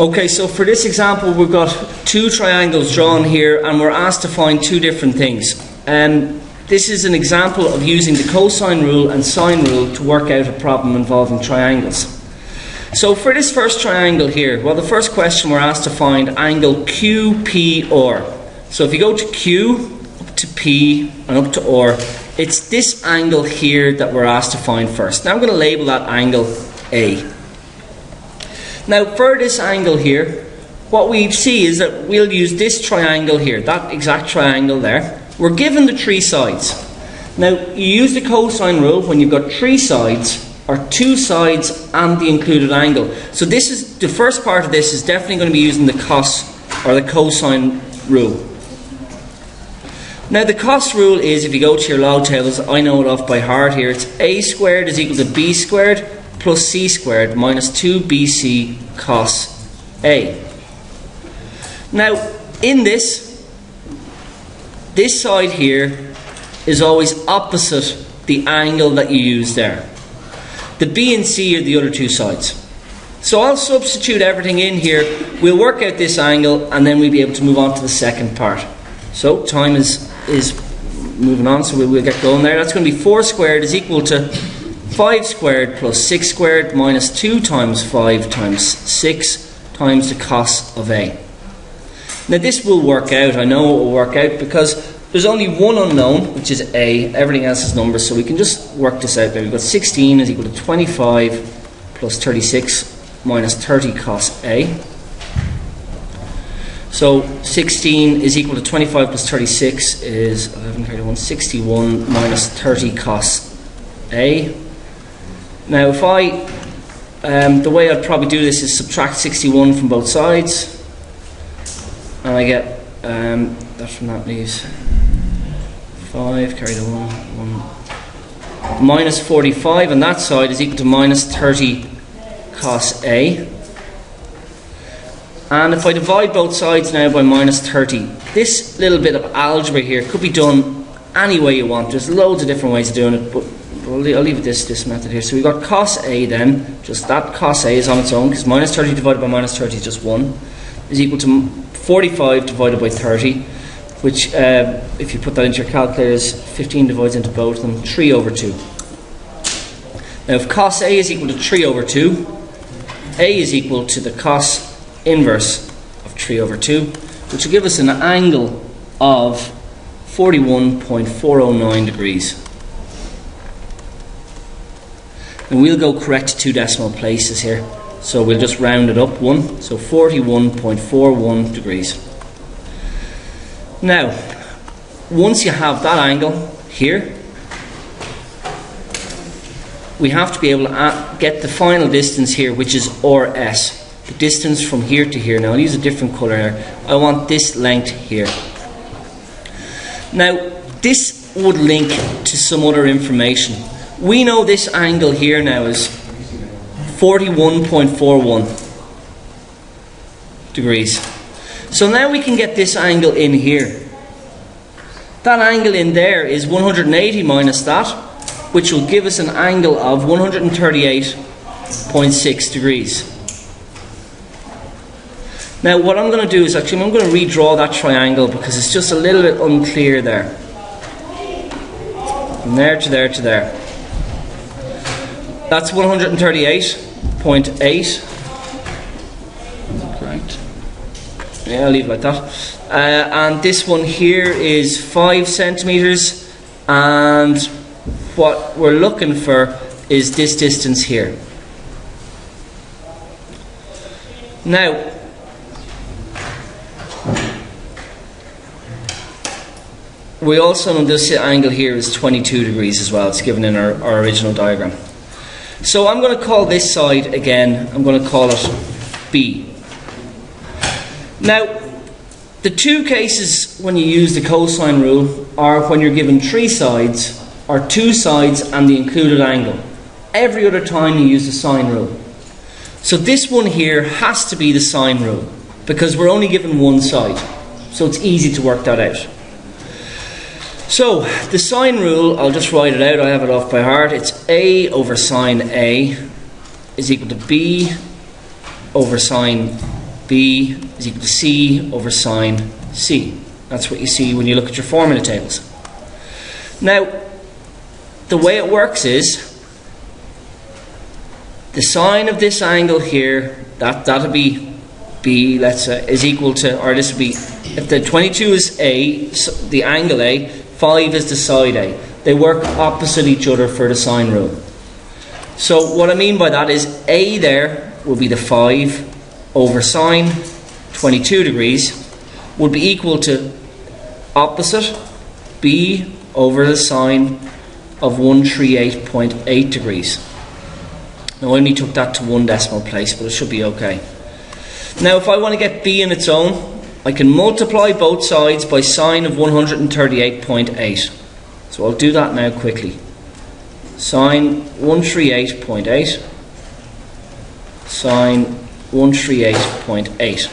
Okay, so for this example we've got two triangles drawn here and we're asked to find two different things. This is an example of using the cosine rule and sine rule to work out a problem involving triangles. So for this first triangle here, well, the first question we're asked to find angle QPR. So if you go to Q, up to P and up to R, it's this angle here that we're asked to find first. Now I'm going to label that angle A. Now for this angle here, what we see is that we'll use this triangle here, that exact triangle there. We're given the three sides. Now you use the cosine rule when you've got three sides, or two sides and the included angle. So this is the first part of this is definitely going to be using the cos or the cosine rule. Now the cos rule is, if you go to your log tables, I know it off by heart here, it's a squared is equal to b squared plus c squared minus 2bc cos a. Now in this side here is always opposite the angle that you use there. The b and c are the other two sides. So I'll substitute everything in here, we'll work out this angle and then we'll be able to move on to the second part. So time is moving on, so we'll get going there. That's going to be 4 squared is equal to 5 squared plus 6 squared minus 2 times 5 times 6 times the cos of A. Now this will work out, I know it will work out because there's only one unknown, which is A, everything else is numbers, so we can just work this out there. We've got 16 is equal to 25 plus 36 minus 30 cos A. So 16 is equal to 25 plus 36 is 61 minus 30 cos A. Now if the way I'd probably do this is subtract 61 from both sides, and I get that from that leaves 5, carry the 1, minus 45 on that side is equal to minus 30 cos A. And if I divide both sides now by minus 30, this little bit of algebra here could be done any way you want. There's loads of different ways of doing it, but I'll leave it this method here. So we've got cos A then, just that cos A is on its own, because minus 30 divided by minus 30 is just 1, is equal to 45 divided by 30, which if you put that into your calculators, 15 divides into both of them, 3 over 2. Now if cos A is equal to 3 over 2, A is equal to the cos inverse of 3 over 2, which will give us an angle of 41.409 degrees. And we'll go correct 2 decimal places here, so we'll just round it up 1, so 41.41 degrees. Now once you have that angle here, we have to be able to get the final distance here, which is RS. The distance from here to here. Now I'll use a different colour here. I want this length here. Now this would link to some other information. We know this angle here now is 41.41 degrees. So now we can get this angle in here. That angle in there is 180 minus that, which will give us an angle of 138.6 degrees. Now what I'm going to do is I'm going to redraw that triangle because it's just a little bit unclear there. From there to there to there. That's 138.8. Correct. Yeah, I'll leave it like that. And this one here is 5 centimeters, and what we're looking for is this distance here. Now we also know this angle here is 22 degrees as well. It's given in our original diagram. So I'm going to call this side again, I'm going to call it B. Now the two cases when you use the cosine rule are when you're given 3 sides or 2 sides and the included angle. Every other time you use the sine rule. So this one here has to be the sine rule because we're only given one side. So it's easy to work that out. So the sine rule, I'll just write it out, I have it off by heart. It's A over sine A is equal to B over sine B is equal to C over sine C. That's what you see when you look at your formula tables. Now, the way it works is the sine of this angle here, that'll be B, let's say, is equal to, or this would be, if the 22 is A, the angle A, 5 is the side A. They work opposite each other for the sine rule. So what I mean by that is A there will be the 5 over sine 22 degrees would be equal to opposite B over the sine of 138.8 degrees. Now I only took that to one decimal place, but it should be okay. Now if I want to get B in its own, I can multiply both sides by sine of 138.8. So I'll do that now quickly. Sine 138.8, sine 138.8.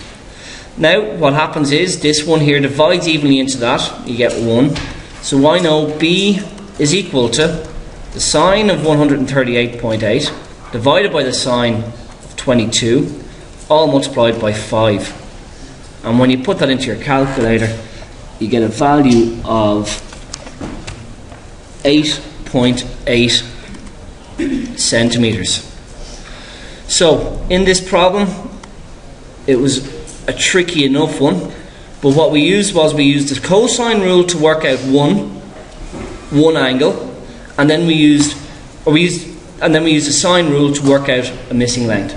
Now what happens is this one here divides evenly into that, you get 1. So I know B is equal to the sine of 138.8 divided by the sine of 22, all multiplied by 5. And when you put that into your calculator, you get a value of 8.8 centimeters. So in this problem, it was a tricky enough one, but what we used was we used the cosine rule to work out one angle, and then we used the sine rule to work out a missing length.